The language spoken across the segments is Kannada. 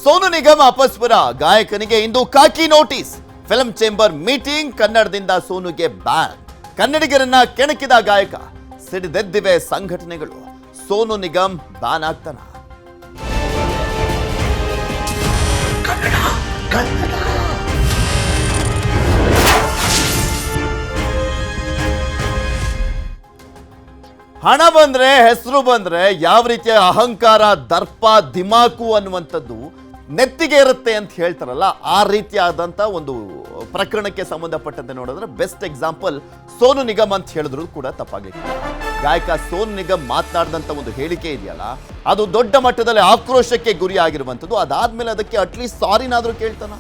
ಸೋನು ನಿಗಮ್ ಅಪಸ್ವರ ಗಾಯಕನಿಗೆ ಇಂದು ಕಾಕಿ ನೋಟಿಸ್. ಫಿಲ್ಮ್ ಚೇಂಬರ್ ಮೀಟಿಂಗ್, ಕನ್ನಡದಿಂದ ಸೋನುಗೆ ಬ್ಯಾನ್. ಕನ್ನಡಿಗರನ್ನ ಕೆಣಕಿದ ಗಾಯಕ, ಸಿಡಿದೆದ್ದಿವೆ ಸಂಘಟನೆಗಳು. ಸೋನು ನಿಗಮ್ ಬ್ಯಾನ್ ಆಗ್ತಾನ? ಹಣ ಬಂದ್ರೆ, ಹೆಸರು ಬಂದ್ರೆ ಯಾವ ರೀತಿಯ ಅಹಂಕಾರ, ದರ್ಪ, ದಿಮಾಕು ಅನ್ನುವಂಥದ್ದು ನೆತ್ತಿಗೆ ಇರುತ್ತೆ ಅಂತ ಹೇಳ್ತಾರಲ್ಲ, ಆ ರೀತಿಯಾದಂಥ ಒಂದು ಪ್ರಕರಣಕ್ಕೆ ಸಂಬಂಧಪಟ್ಟಂತೆ ನೋಡಿದ್ರೆ ಬೆಸ್ಟ್ ಎಕ್ಸಾಂಪಲ್ ಸೋನು ನಿಗಮ್ ಅಂತ ಹೇಳಿದ್ರು ಕೂಡ ತಪ್ಪಾಗಲಿಕ್ಕೆ. ಗಾಯಕ ಸೋನು ನಿಗಮ್ ಮಾತನಾಡಿದಂಥ ಒಂದು ಹೇಳಿಕೆ ಇದೆಯಲ್ಲ, ಅದು ದೊಡ್ಡ ಮಟ್ಟದಲ್ಲಿ ಆಕ್ರೋಶಕ್ಕೆ ಗುರಿ ಆಗಿರುವಂಥದ್ದು. ಅದಾದ್ಮೇಲೆ ಅದಕ್ಕೆ ಅಟ್ಲೀಸ್ಟ್ ಸಾರಿನಾದ್ರೂ ಕೇಳ್ತಾನ,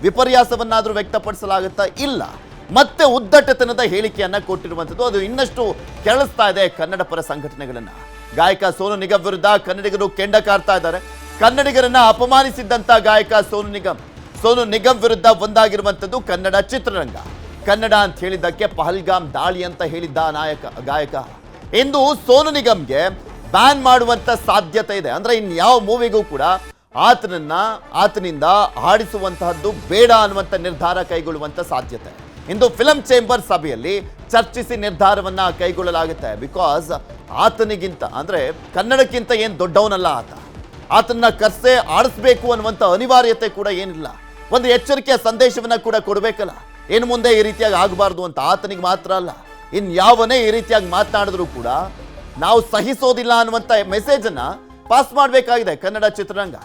ವಿಪರ್ಯಾಸವನ್ನಾದ್ರೂ ವ್ಯಕ್ತಪಡಿಸಲಾಗುತ್ತಾ? ಇಲ್ಲ, ಮತ್ತೆ ಉದ್ದಟತನದ ಹೇಳಿಕೆಯನ್ನ ಕೊಟ್ಟಿರುವಂಥದ್ದು. ಅದು ಇನ್ನಷ್ಟು ಕೆರಳಿಸ್ತಾ ಇದೆ ಕನ್ನಡ ಪರ ಸಂಘಟನೆಗಳನ್ನ. ಗಾಯಕ ಸೋನು ನಿಗಮ್ ವಿರುದ್ಧ ಕನ್ನಡಿಗರು ಕೆಂಡ ಕಾರ್ತಾ ಇದ್ದಾರೆ. ಕನ್ನಡಿಗರನ್ನ ಅಪಮಾನಿಸಿದ್ದಂತ ಗಾಯಕ ಸೋನು ನಿಗಮ್ ವಿರುದ್ಧ ಒಂದಾಗಿರುವಂಥದ್ದು ಕನ್ನಡ ಚಿತ್ರರಂಗ. ಕನ್ನಡ ಅಂತ ಹೇಳಿದ್ದಕ್ಕೆ ಪಹಲ್ಗಾಮ್ ದಾಳಿ ಅಂತ ಹೇಳಿದ್ದ ಗಾಯಕ ಇಂದು ಸೋನು ನಿಗಮ್ಗೆ ಬ್ಯಾನ್ ಮಾಡುವಂತ ಸಾಧ್ಯತೆ ಇದೆ. ಅಂದ್ರೆ ಇನ್ಯಾವ ಮೂವಿಗೂ ಕೂಡ ಆತನಿಂದ ಹಾಡಿಸುವಂತಹದ್ದು ಬೇಡ ಅನ್ನುವಂಥ ನಿರ್ಧಾರ ಕೈಗೊಳ್ಳುವಂತ ಸಾಧ್ಯತೆ ಇಂದು ಫಿಲಂ ಚೇಂಬರ್ ಸಭೆಯಲ್ಲಿ ಚರ್ಚಿಸಿ ನಿರ್ಧಾರವನ್ನ ಕೈಗೊಳ್ಳಲಾಗುತ್ತೆ. ಬಿಕಾಸ್ ಆತನಿಗಿಂತ ಅಂದ್ರೆ ಕನ್ನಡಕ್ಕಿಂತ ಏನು ದೊಡ್ಡವನಲ್ಲ ಆತನ್ನ ಕರ್ಸೆ ಆಡಿಸ್ಬೇಕು ಅನ್ನುವಂಥ ಅನಿವಾರ್ಯತೆ ಕೂಡ ಏನಿಲ್ಲ. ಒಂದು ಎಚ್ಚರಿಕೆಯ ಸಂದೇಶವನ್ನ ಕೂಡ ಕೊಡಬೇಕಲ್ಲ, ಇನ್ನು ಮುಂದೆ ಈ ರೀತಿಯಾಗಿ ಆಗಬಾರ್ದು ಅಂತ. ಆತನಿಗೆ ಮಾತ್ರ ಅಲ್ಲ, ಇನ್ಯಾವನೇ ಈ ರೀತಿಯಾಗಿ ಮಾತನಾಡಿದ್ರು ಕೂಡ ನಾವು ಸಹಿಸೋದಿಲ್ಲ ಅನ್ನುವಂಥ ಮೆಸೇಜನ್ನ ಪಾಸ್ ಮಾಡಬೇಕಾಗಿದೆ ಕನ್ನಡ ಚಿತ್ರರಂಗ.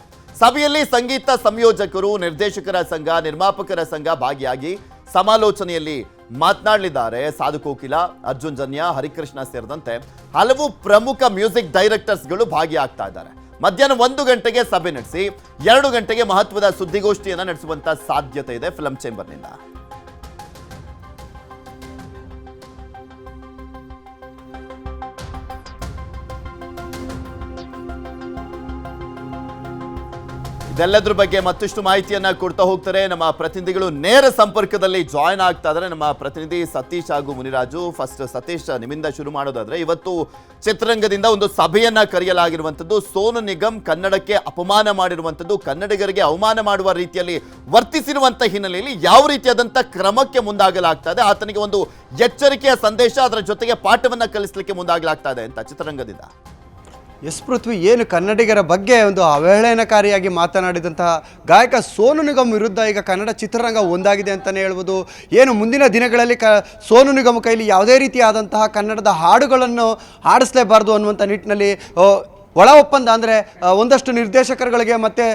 ಸಭೆಯಲ್ಲಿ ಸಂಗೀತ ಸಂಯೋಜಕರು, ನಿರ್ದೇಶಕರ ಸಂಘ, ನಿರ್ಮಾಪಕರ ಸಂಘ ಭಾಗಿಯಾಗಿ ಸಮಾಲೋಚನೆಯಲ್ಲಿ ಮಾತನಾಡಲಿದ್ದಾರೆ. ಸಾಧು ಕೋಕಿಲ, ಅರ್ಜುನ್ ಜನ್ಯ, ಹರಿಕೃಷ್ಣ ಸೇರಿದಂತೆ ಹಲವು ಪ್ರಮುಖ ಮ್ಯೂಸಿಕ್ ಡೈರೆಕ್ಟರ್ಸ್ಗಳು ಭಾಗಿಯಾಗ್ತಾ ಇದ್ದಾರೆ. ಮಧ್ಯಾಹ್ನ 1 ಗಂಟೆಗೆ ಸಭೆ ನಡೆಸಿ 2 ಗಂಟೆಗೆ ಮಹತ್ವದ ಸುದ್ದಿಗೋಷ್ಠಿಯನ್ನು ನಡೆಸುವಂತ ಸಾಧ್ಯತೆ ಇದೆ ಫಿಲಂ ಚೇಂಬರ್ನಿಂದ. ಇದೆಲ್ಲದ್ರ ಬಗ್ಗೆ ಮತ್ತಷ್ಟು ಮಾಹಿತಿಯನ್ನ ಕೊಡ್ತಾ ಹೋಗ್ತಾರೆ ನಮ್ಮ ಪ್ರತಿನಿಧಿಗಳು. ನೇರ ಸಂಪರ್ಕದಲ್ಲಿ ಜಾಯ್ನ್ ಆಗ್ತಾ ಇದ್ದಾರೆ ನಮ್ಮ ಪ್ರತಿನಿಧಿ ಸತೀಶ್ ಹಾಗೂ ಮುನಿರಾಜು. ಫಸ್ಟ್ ಸತೀಶ್, ನಿಮ್ಮಿಂದ ಶುರು ಮಾಡೋದಾದ್ರೆ, ಇವತ್ತು ಚಿತ್ರರಂಗದಿಂದ ಒಂದು ಸಭೆಯನ್ನ ಕರೆಯಲಾಗಿರುವಂಥದ್ದು. ಸೋನು ನಿಗಮ್ ಕನ್ನಡಕ್ಕೆ ಅಪಮಾನ ಮಾಡಿರುವಂಥದ್ದು, ಕನ್ನಡಿಗರಿಗೆ ಅವಮಾನ ಮಾಡುವ ರೀತಿಯಲ್ಲಿ ವರ್ತಿಸಿರುವಂಥ ಹಿನ್ನೆಲೆಯಲ್ಲಿ ಯಾವ ರೀತಿಯಾದಂಥ ಕ್ರಮಕ್ಕೆ ಮುಂದಾಗಲಾಗ್ತಾ ಇದೆ, ಆತನಿಗೆ ಒಂದು ಎಚ್ಚರಿಕೆಯ ಸಂದೇಶ, ಅದರ ಜೊತೆಗೆ ಪಾಠವನ್ನ ಕಲಿಸಲಿಕ್ಕೆ ಮುಂದಾಗಲಾಗ್ತಾ ಇದೆ ಅಂತ ಚಿತ್ರರಂಗದಿಂದ. ಎಸ್ ಪೃಥ್ವಿ, ಏನು ಕನ್ನಡಿಗರ ಬಗ್ಗೆ ಒಂದು ಅವಹೇಳನಕಾರಿಯಾಗಿ ಮಾತನಾಡಿದಂತಹ ಗಾಯಕ ಸೋನು ನಿಗಮ್ ವಿರುದ್ಧ ಈಗ ಕನ್ನಡ ಚಿತ್ರರಂಗ ಒಂದಾಗಿದೆ ಅಂತಲೇ ಹೇಳ್ಬೋದು. ಏನು ಮುಂದಿನ ದಿನಗಳಲ್ಲಿ ಸೋನು ನಿಗಮ್ ಕೈಲಿ ಯಾವುದೇ ರೀತಿಯಾದಂತಹ ಕನ್ನಡದ ಹಾಡುಗಳನ್ನು ಹಾಡಿಸಲೇಬಾರ್ದು ಅನ್ನುವಂಥ ನಿಟ್ಟಿನಲ್ಲಿ ಒಳ ಒಪ್ಪಂದ, ಅಂದರೆ ಒಂದಷ್ಟು ನಿರ್ದೇಶಕರುಗಳಿಗೆ ಮತ್ತು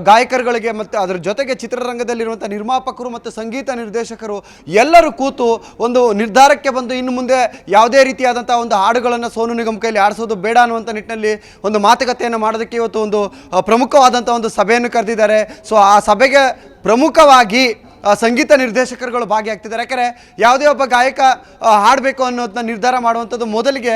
ಗಾಯಕರುಗಳಿಗೆ ಮತ್ತು ಅದರ ಜೊತೆಗೆ ಚಿತ್ರರಂಗದಲ್ಲಿರುವಂಥ ನಿರ್ಮಾಪಕರು ಮತ್ತು ಸಂಗೀತ ನಿರ್ದೇಶಕರು ಎಲ್ಲರೂ ಕೂತು ಒಂದು ನಿರ್ಧಾರಕ್ಕೆ ಬಂದು ಇನ್ನು ಮುಂದೆ ಯಾವುದೇ ರೀತಿಯಾದಂಥ ಒಂದು ಹಾಡುಗಳನ್ನು ಸೋನು ನಿಗಮ್ ಕೈಲಿ ಆಡಿಸೋದು ಬೇಡ ಅನ್ನುವಂಥ ನಿಟ್ಟಿನಲ್ಲಿ ಒಂದು ಮಾತುಕತೆಯನ್ನು ಮಾಡೋದಕ್ಕೆ ಇವತ್ತು ಒಂದು ಪ್ರಮುಖವಾದಂಥ ಒಂದು ಸಭೆಯನ್ನು ಕರೆದಿದ್ದಾರೆ. ಸೊ ಆ ಸಭೆಗೆ ಪ್ರಮುಖವಾಗಿ ಸಂಗೀತ ನಿರ್ದೇಶಕರುಗಳು ಭಾಗಿಯಾಗ್ತಿದ್ದಾರೆ. ಯಾಕಂದರೆ ಯಾವುದೇ ಒಬ್ಬ ಗಾಯಕ ಹಾಡಬೇಕು ಅನ್ನೋದನ್ನ ನಿರ್ಧಾರ ಮಾಡುವಂಥದ್ದು ಮೊದಲಿಗೆ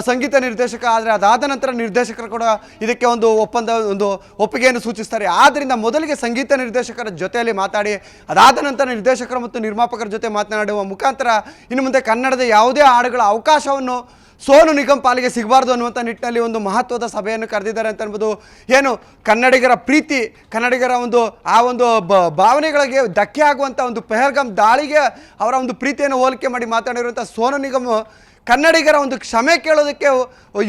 ಸಂಗೀತ ನಿರ್ದೇಶಕ, ಆದರೆ ಅದಾದ ನಂತರ ನಿರ್ದೇಶಕರು ಕೂಡ ಇದಕ್ಕೆ ಒಂದು ಒಪ್ಪಿಗೆಯನ್ನು ಸೂಚಿಸ್ತಾರೆ. ಆದ್ದರಿಂದ ಮೊದಲಿಗೆ ಸಂಗೀತ ನಿರ್ದೇಶಕರ ಜೊತೆಯಲ್ಲಿ ಮಾತಾಡಿ ಅದಾದ ನಂತರ ನಿರ್ದೇಶಕರು ಮತ್ತು ನಿರ್ಮಾಪಕರ ಜೊತೆ ಮಾತನಾಡುವ ಮುಖಾಂತರ ಇನ್ನು ಮುಂದೆ ಕನ್ನಡದ ಯಾವುದೇ ಹಾಡುಗಳ ಅವಕಾಶವನ್ನು ಸೋನು ನಿಗಮ್ ಪಾಲಿಗೆ ಸಿಗಬಾರ್ದು ಅನ್ನುವಂಥ ನಿಟ್ಟಿನಲ್ಲಿ ಒಂದು ಮಹತ್ವದ ಸಭೆಯನ್ನು ಕರೆದಿದ್ದಾರೆ ಅಂತ ಅನ್ಬೋದು. ಏನು ಕನ್ನಡಿಗರ ಪ್ರೀತಿ, ಕನ್ನಡಿಗರ ಒಂದು ಭಾವನೆಗಳಿಗೆ ಧಕ್ಕೆ ಆಗುವಂಥ ಒಂದು ಪಹಲ್ಗಾಮ್ ದಾಳಿಗೆ ಅವರ ಒಂದು ಪ್ರೀತಿಯನ್ನು ಹೋಲಿಕೆ ಮಾಡಿ ಮಾತಾಡಿರುವಂಥ ಸೋನು ನಿಗಮ್ ಕನ್ನಡಿಗರ ಒಂದು ಕ್ಷಮೆ ಕೇಳೋದಕ್ಕೆ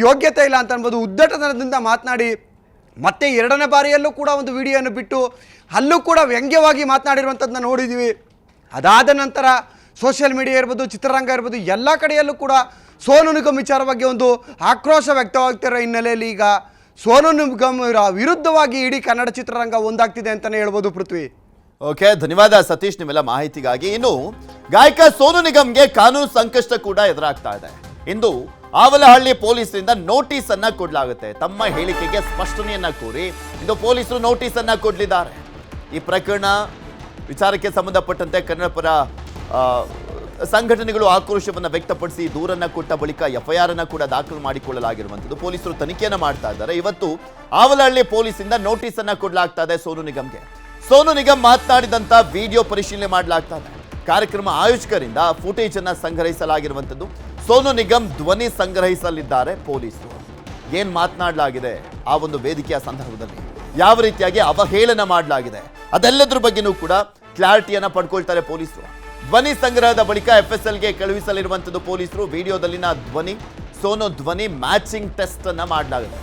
ಯೋಗ್ಯತೆ ಇಲ್ಲ ಅಂತ ಅನ್ಬೋದು. ಉದ್ದಟತನದಿಂದ ಮಾತನಾಡಿ ಮತ್ತೆ 2ನೇ ಬಾರಿಯಲ್ಲೂ ಕೂಡ ಒಂದು ವಿಡಿಯೋವನ್ನು ಬಿಟ್ಟು ಅಲ್ಲೂ ಕೂಡ ವ್ಯಂಗ್ಯವಾಗಿ ಮಾತನಾಡಿರುವಂಥದ್ದನ್ನ ನೋಡಿದ್ದೀವಿ. ಅದಾದ ನಂತರ ಸೋಷಿಯಲ್ ಮೀಡಿಯಾ ಇರ್ಬೋದು, ಚಿತ್ರರಂಗ ಇರ್ಬೋದು, ಎಲ್ಲ ಕಡೆಯಲ್ಲೂ ಕೂಡ ಸೋನು ನಿಗಮ್ ವಿಚಾರವಾಗಿ ಒಂದು ಆಕ್ರೋಶ ವ್ಯಕ್ತವಾಗ್ತಿರೋ ಹಿನ್ನೆಲೆಯಲ್ಲಿ ಈಗ ಸೋನು ನಿಗಮ್ ವಿರುದ್ಧವಾಗಿ ಇಡೀ ಕನ್ನಡ ಚಿತ್ರರಂಗ ಒಂದಾಗ್ತಿದೆ ಅಂತಲೇ ಹೇಳ್ಬೋದು ಪೃಥ್ವಿ. ಓಕೆ, ಧನ್ಯವಾದ ಸತೀಶ್ ನಿಮ್ಮೆಲ್ಲ ಮಾಹಿತಿಗಾಗಿ. ಇನ್ನು ಗಾಯಕ ಸೋನು ನಿಗಮ್ಗೆ ಕಾನೂನು ಸಂಕಷ್ಟ ಕೂಡ ಎದುರಾಗ್ತಾ ಇದೆ. ಇಂದು ಆವಲಹಳ್ಳಿ ಪೊಲೀಸರಿಂದ ನೋಟಿಸ್ ಅನ್ನ ಕೊಡಲಾಗುತ್ತೆ. ತಮ್ಮ ಹೇಳಿಕೆಗೆ ಸ್ಪಷ್ಟನೆಯನ್ನ ಕೋರಿ ಇಂದು ಪೊಲೀಸರು ನೋಟಿಸ್ ಅನ್ನ ಕೊಡಲಿದ್ದಾರೆ. ಈ ಪ್ರಕರಣ ವಿಚಾರಕ್ಕೆ ಸಂಬಂಧಪಟ್ಟಂತೆ ಕನ್ನಡ ಪರ ಸಂಘಟನೆಗಳು ಆಕ್ರೋಶವನ್ನು ವ್ಯಕ್ತಪಡಿಸಿ ದೂರನ್ನ ಕೊಟ್ಟ ಬಳಿಕ FIR ಅನ್ನ ಕೂಡ ದಾಖಲು ಮಾಡಿಕೊಳ್ಳಲಾಗಿರುವಂಥದ್ದು. ಪೊಲೀಸರು ತನಿಖೆಯನ್ನು ಮಾಡ್ತಾ ಇದ್ದಾರೆ. ಇವತ್ತು ಆವಲಹಳ್ಳಿ ಪೊಲೀಸಿಂದ ನೋಟಿಸ್ ಅನ್ನ ಕೊಡಲಾಗ್ತಾ ಇದೆ ಸೋನು ನಿಗಮ್ಗೆ. ಸೋನು ನಿಗಮ್ ಮಾತನಾಡಿದಂತ ವಿಡಿಯೋ ಪರಿಶೀಲನೆ ಮಾಡಲಾಗ್ತಾ ಇದೆ. ಕಾರ್ಯಕ್ರಮ ಆಯೋಜಕರಿಂದ ಫುಟೇಜ್ ಅನ್ನ ಸಂಗ್ರಹಿಸಲಾಗಿರುವಂಥದ್ದು. ಸೋನು ನಿಗಮ್ ಧ್ವನಿ ಸಂಗ್ರಹಿಸಲಿದ್ದಾರೆ ಪೊಲೀಸರು. ಏನ್ ಮಾತನಾಡಲಾಗಿದೆ ಆ ಒಂದು ವೇದಿಕೆಯ ಸಂದರ್ಭದಲ್ಲಿ ಯಾವ ರೀತಿಯಾಗಿ ಅವಹೇಳನ ಮಾಡಲಾಗಿದೆ ಅದೆಲ್ಲದ್ರ ಬಗ್ಗೆನೂ ಕೂಡ ಕ್ಲಾರಿಟಿಯನ್ನ ಪಡ್ಕೊಳ್ತಾರೆ ಪೊಲೀಸರು. ಧ್ವನಿ ಸಂಗ್ರಹದ ಬಳಿಕ FSLಗೆ ಕಳುಹಿಸಲಿರುವಂಥದ್ದು ಪೊಲೀಸರು. ವಿಡಿಯೋದಲ್ಲಿನ ಧ್ವನಿ ಸೋನು ಧ್ವನಿ ಮ್ಯಾಚಿಂಗ್ ಟೆಸ್ಟ್ ಅನ್ನ ಮಾಡಲಾಗಿದೆ.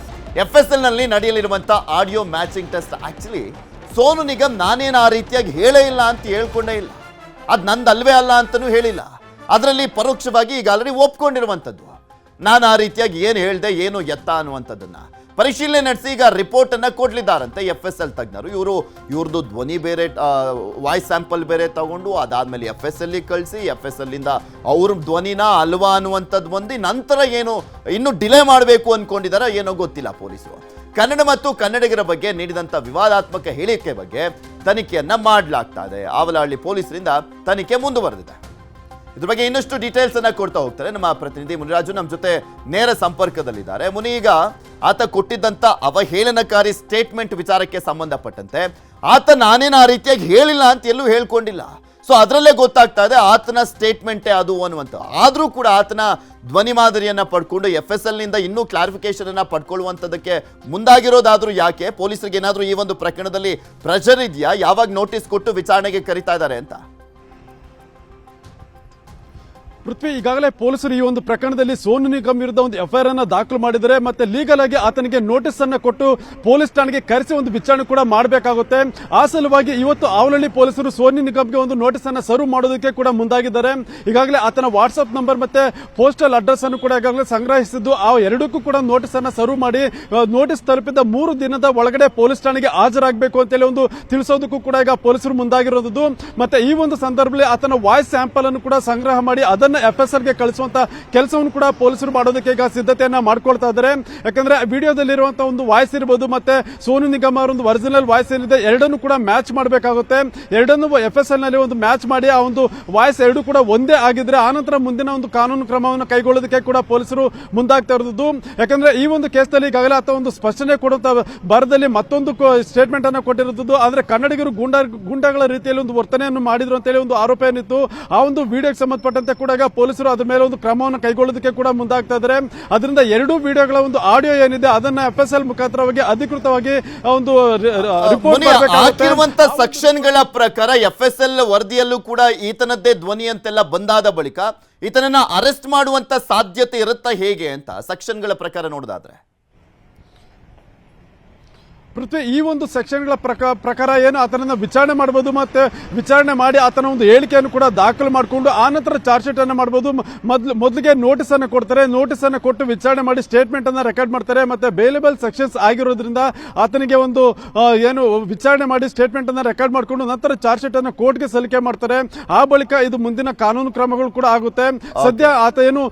FSL ನಲ್ಲಿ ನಡೆಯಲಿರುವಂತ audio matching test. Actually Sonu Nigam ನಾನೇನು ಆ ರೀತಿಯಾಗಿ ಹೇಳೇ ಇಲ್ಲ ಅಂತ ಹೇಳ್ಕೊಂಡೇ ಇಲ್ಲ, ಅದು ನಂದಲ್ವೇ ಅಲ್ಲ ಅಂತಲೂ ಹೇಳಿಲ್ಲ. ಅದರಲ್ಲಿ ಪರೋಕ್ಷವಾಗಿ ಈಗ ಆಲ್ರೆಡಿ ಒಪ್ಕೊಂಡಿರುವಂಥದ್ದು ನಾನು ಆ ರೀತಿಯಾಗಿ ಏನು ಹೇಳಿದೆ ಏನು ಎತ್ತ ಅನ್ನುವಂಥದ್ದನ್ನ ಪರಿಶೀಲನೆ ನಡೆಸಿ ಈಗ ರಿಪೋರ್ಟ್ ಅನ್ನ ಕೊಡ್ಲಿದ್ದಾರಂತೆ FSL ತಜ್ಞರು. ಇವ್ರದ್ದು ಧ್ವನಿ ಬೇರೆ, ವಾಯ್ಸ್ ಸ್ಯಾಂಪಲ್ ಬೇರೆ ತಗೊಂಡು ಅದಾದ್ಮೇಲೆ FSL ಕಳಿಸಿ FSL ಇಂದ ಅವ್ರ ಧ್ವನಿನ ಅಲ್ವಾ ಅನ್ನುವಂಥದ್ದು ಬಂದು ನಂತರ ಏನು ಇನ್ನು ಡಿಲೇ ಮಾಡಬೇಕು ಅನ್ಕೊಂಡಿದಾರ ಏನೋ ಗೊತ್ತಿಲ್ಲ ಪೊಲೀಸರು. ಕನ್ನಡ ಮತ್ತು ಕನ್ನಡಿಗರ ಬಗ್ಗೆ ನೀಡಿದಂಥ ವಿವಾದಾತ್ಮಕ ಹೇಳಿಕೆ ಬಗ್ಗೆ ತನಿಖೆಯನ್ನ ಮಾಡಲಾಗ್ತಾ ಇದೆ. ಆವಲಹಳ್ಳಿ ಪೊಲೀಸರಿಂದ ತನಿಖೆ ಮುಂದುವರೆದಿದೆ. ಇದ್ರ ಬಗ್ಗೆ ಇನ್ನಷ್ಟು ಡೀಟೇಲ್ಸ್ ಅನ್ನ ಕೊಡ್ತಾ ಹೋಗ್ತಾರೆ ನಮ್ಮ ಪ್ರತಿನಿಧಿ ಮುನಿರಾಜು ನಮ್ಮ ಜೊತೆ ನೇರ ಸಂಪರ್ಕದಲ್ಲಿದ್ದಾರೆ. ಮುನಿ, ಈಗ ಆತ ಕೊಟ್ಟಿದ್ದಂತ ಅವಹೇಳನಕಾರಿ ಸ್ಟೇಟ್ಮೆಂಟ್ ವಿಚಾರಕ್ಕೆ ಸಂಬಂಧಪಟ್ಟಂತೆ ಆತ ನಾನೇನು ಆ ರೀತಿಯಾಗಿ ಹೇಳಿಲ್ಲ ಅಂತ ಎಲ್ಲೂ ಹೇಳ್ಕೊಂಡಿಲ್ಲ. ಸೊ ಅದರಲ್ಲೇ ಗೊತ್ತಾಗ್ತಾ ಇದೆ ಆತನ ಸ್ಟೇಟ್ಮೆಂಟೇ ಅದು ಅನ್ನುವಂಥ. ಆದರೂ ಕೂಡ ಆತನ ಧ್ವನಿ ಮಾದರಿಯನ್ನ ಪಡ್ಕೊಂಡು FSL ನಿಂದ ಇನ್ನೂ ಕ್ಲಾರಿಫಿಕೇಶನ್ ಅನ್ನ ಪಡ್ಕೊಳ್ಳುವಂಥದ್ದಕ್ಕೆ ಮುಂದಾಗಿರೋದಾದ್ರೂ ಯಾಕೆ? ಪೊಲೀಸರಿಗೆ ಏನಾದರೂ ಈ ಒಂದು ಪ್ರಕರಣದಲ್ಲಿ ಪ್ರೆಷರ್ ಇದೆಯಾ? ಯಾವಾಗ ನೋಟಿಸ್ ಕೊಟ್ಟು ವಿಚಾರಣೆಗೆ ಕರೀತಾ ಇದ್ದಾರೆ ಅಂತ? ಪೃಥ್ವಿ, ಈಗಾಗಲೇ ಪೊಲೀಸರು ಈ ಒಂದು ಪ್ರಕರಣದಲ್ಲಿ ಸೋನು ನಿಗಮ್ ವಿರುದ್ಧ ಒಂದು FIR ಅನ್ನ ದಾಖಲು ಮಾಡಿದರೆ ಮತ್ತೆ ಲೀಗಲ್ ಆಗಿ ಆತನಿಗೆ ನೋಟಿಸ್ ಅನ್ನ ಕೊಟ್ಟು ಪೊಲೀಸ್ ಠಾಣೆಗೆ ಕರೆಸಿ ಒಂದು ವಿಚಾರಣೆ ಕೂಡ ಮಾಡಬೇಕಾಗುತ್ತೆ. ಆ ಸಲುವಾಗಿ ಇವತ್ತು ಆವಲಹಳ್ಳಿ ಪೊಲೀಸರು ಸೋನು ನಿಗಮ್ಗೆ ಒಂದು ನೋಟಿಸ್ ಅನ್ನ ಸರ್ವ್ ಮಾಡೋದಕ್ಕೆ ಕೂಡ ಮುಂದಾಗಿದ್ದಾರೆ. ಈಗಾಗಲೇ ಆತನ ವಾಟ್ಸ್ಆಪ್ ನಂಬರ್ ಮತ್ತೆ ಪೋಸ್ಟಲ್ ಅಡ್ರೆಸ್ ಅನ್ನು ಕೂಡ ಈಗಾಗಲೇ ಸಂಗ್ರಹಿಸಿದ್ದು ಆ ಎರಡಕ್ಕೂ ಕೂಡ ನೋಟಿಸ್ ಅನ್ನ ಸರ್ವ್ ಮಾಡಿ ನೋಟಿಸ್ ತಲುಪಿದ 3 ದಿನದ ಒಳಗಡೆ ಪೊಲೀಸ್ ಠಾಣೆಗೆ ಹಾಜರಾಗಬೇಕು ಅಂತೇಳಿ ಒಂದು ತಿಳಿಸೋದಕ್ಕೂ ಕೂಡ ಈಗ ಪೊಲೀಸರು ಮುಂದಾಗಿರೋದು. ಮತ್ತೆ ಈ ಒಂದು ಸಂದರ್ಭದಲ್ಲಿ ಆತನ ವಾಯ್ಸ್ ಸ್ಯಾಂಪಲ್ ಅನ್ನು ಕೂಡ ಸಂಗ್ರಹ ಮಾಡಿ ಅದನ್ನ FSLಗೆ ಕಳಿಸುವಂತ ಕೆಲಸವನ್ನು ಕೂಡ ಪೊಲೀಸರು ಮಾಡೋದಕ್ಕೆ ಈಗ ಸಿದ್ಧತೆಯನ್ನ ಮಾಡ್ಕೊಳ್ತಾ ಇದ್ದಾರೆ. ಯಾಕಂದ್ರೆ ವಿಡಿಯೋದಲ್ಲಿರುವಂತಹ ಒಂದು ವಾಯ್ಸ್ ಇರಬಹುದು ಮತ್ತೆ ಸೋನು ನಿಗಮ್ ಅವರ ಒಂದು ಒರಿಜಿನಲ್ ವಾಯ್ಸ್ ಏನಿದೆ ಎರಡನ್ನು ಕೂಡ ಮ್ಯಾಚ್ ಮಾಡಬೇಕಾಗುತ್ತೆ. ಎರಡನ್ನು FSL ನಲ್ಲಿ ಒಂದು ಮ್ಯಾಚ್ ಮಾಡಿ ಆ ಒಂದು ವಾಯ್ಸ್ ಎರಡು ಕೂಡ ಒಂದೇ ಆಗಿದ್ರೆ ಆನಂತರ ಮುಂದಿನ ಒಂದು ಕಾನೂನು ಕ್ರಮವನ್ನು ಕೈಗೊಳ್ಳೋದಕ್ಕೆ ಕೂಡ ಪೊಲೀಸರು ಮುಂದಾಗ್ತಾ ಇರೋದು. ಯಾಕಂದ್ರೆ ಈ ಒಂದು ಕೇಸ್ನಲ್ಲಿ ಈಗಾಗಲೇ ಆತ ಒಂದು ಸ್ಪಷ್ಟನೆ ಕೊಡುತ್ತಾ ಬರದಲ್ಲಿ ಮತ್ತೊಂದು ಸ್ಟೇಟ್ಮೆಂಟ್ ಅನ್ನು ಕೊಟ್ಟಿರುವುದು. ಆದ್ರೆ ಕನ್ನಡಿಗರು ಗೂಂಡಾಗಳ ರೀತಿಯಲ್ಲಿ ಒಂದು ವರ್ತನೆಯನ್ನು ಮಾಡಿದ್ರು ಅಂತೇಳಿ ಒಂದು ಆರೋಪ ಏನಿತ್ತು. ಆ ಒಂದು ವಿಡಿಯೋಗೆ ಸಂಬಂಧಪಟ್ಟಂತೆ ಕೂಡ ಪೊಲೀಸರು ಅದರ ಮೇಲೆ ಒಂದು ಕ್ರಮವನ್ನು ಕೈಗೊಳ್ಳೋದಕ್ಕೆ ಕೂಡ ಮುಂದಾಗ್ತಾ ಇದ್ದಾರೆ. ಅದರಿಂದ ಎರಡೂ ವಿಡಿಯೋಗಳ ಒಂದು ಆಡಿಯೋ ಏನಿದೆ ಅದನ್ನ FSL ಮುಖಾಂತರವಾಗಿ ಅಧಿಕೃತವಾಗಿ ಒಂದು ರಿಪೋರ್ಟ್ ಹಾಕಿರುವಂತ ಸೆಕ್ಷನ್ಗಳ ಪ್ರಕಾರ FSL ವರದಿಯಲ್ಲೂ ಕೂಡ ಈತನದ್ದೇ ಧ್ವನಿ ಅಂತೆಲ್ಲ ಬಂದಾದ ಬಳಿಕ ಈತನನ್ನ ಅರೆಸ್ಟ್ ಮಾಡುವಂತ ಸಾಧ್ಯತೆ ಇರುತ್ತಾ ಹೇಗೆ ಅಂತ ಸೆಕ್ಷನ್ಗಳ ಪ್ರಕಾರ ನೋಡೋದಾದ್ರೆ? ಪೃಥ್ವಿ, ಈ ಒಂದು ಸೆಕ್ಷನ್ಗಳ ಪ್ರಕಾರ ಏನು ಆತನನ್ನ ವಿಚಾರಣೆ ಮಾಡಬಹುದು ಮತ್ತೆ ವಿಚಾರಣೆ ಮಾಡಿ ಆತನ ಒಂದು ಹೇಳಿಕೆಯನ್ನು ಕೂಡ ದಾಖಲು ಮಾಡಿಕೊಂಡು ಆನಂತರ ಚಾರ್ಜ್ ಶೀಟ್ ಅನ್ನು ಮಾಡಬಹುದು. ಮೊದಲಿಗೆ ನೋಟಿಸ್ ಅನ್ನು ಕೊಡ್ತಾರೆ. ನೋಟಿಸ್ ಅನ್ನು ಕೊಟ್ಟು ವಿಚಾರಣೆ ಮಾಡಿ ಸ್ಟೇಟ್ಮೆಂಟ್ ಅನ್ನ ರೆಕಾರ್ಡ್ ಮಾಡ್ತಾರೆ. ಮತ್ತೆ ಬೇಲೇಬಲ್ ಸೆಕ್ಷನ್ಸ್ ಆಗಿರೋದ್ರಿಂದ ಆತನಿಗೆ ಒಂದು ಏನು ವಿಚಾರಣೆ ಮಾಡಿ ಸ್ಟೇಟ್ಮೆಂಟ್ ಅನ್ನ ರೆಕಾರ್ಡ್ ಮಾಡಿಕೊಂಡು ನಂತರ ಚಾರ್ಜ್ ಶೀಟ್ ಅನ್ನು ಕೋರ್ಟ್ಗೆ ಸಲ್ಲಿಕೆ ಮಾಡ್ತಾರೆ. ಆ ಬಳಿಕ ಇದು ಮುಂದಿನ ಕಾನೂನು ಕ್ರಮಗಳು ಕೂಡ ಆಗುತ್ತೆ. ಸದ್ಯ ಆತ ಏನು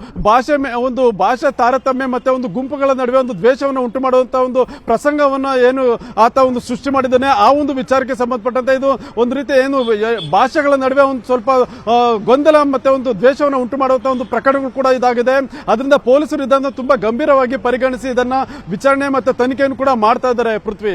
ಒಂದು ಭಾಷೆ ತಾರತಮ್ಯ ಮತ್ತೆ ಒಂದು ಗುಂಪುಗಳ ನಡುವೆ ಒಂದು ದ್ವೇಷವನ್ನು ಉಂಟು ಮಾಡುವಂತಹ ಒಂದು ಪ್ರಸಂಗವನ್ನ ಏನು ಆತ ಒಂದು ಸೃಷ್ಟಿ ಮಾಡಿದ್ದಾನೆ ಆ ಒಂದು ವಿಚಾರಕ್ಕೆ ಸಂಬಂಧಪಟ್ಟಂತೆ ಇದು ಒಂದು ರೀತಿ ಏನು ಭಾಷೆಗಳ ನಡುವೆ ಒಂದು ಸ್ವಲ್ಪ ಗೊಂದಲ ಮತ್ತೆ ಒಂದು ದ್ವೇಷವನ್ನು ಉಂಟು ಮಾಡುವಂತಹ ಒಂದು ಪ್ರಕರಣಗಳು ಕೂಡ ಇದಾಗಿದೆ. ಅದರಿಂದ ಪೊಲೀಸರು ಇದನ್ನು ತುಂಬಾ ಗಂಭೀರವಾಗಿ ಪರಿಗಣಿಸಿ ಇದನ್ನ ವಿಚಾರಣೆ ಮತ್ತೆ ತನಿಖೆಯನ್ನು ಕೂಡ ಮಾಡ್ತಾ ಇದ್ದಾರೆ. ಪೃಥ್ವಿ.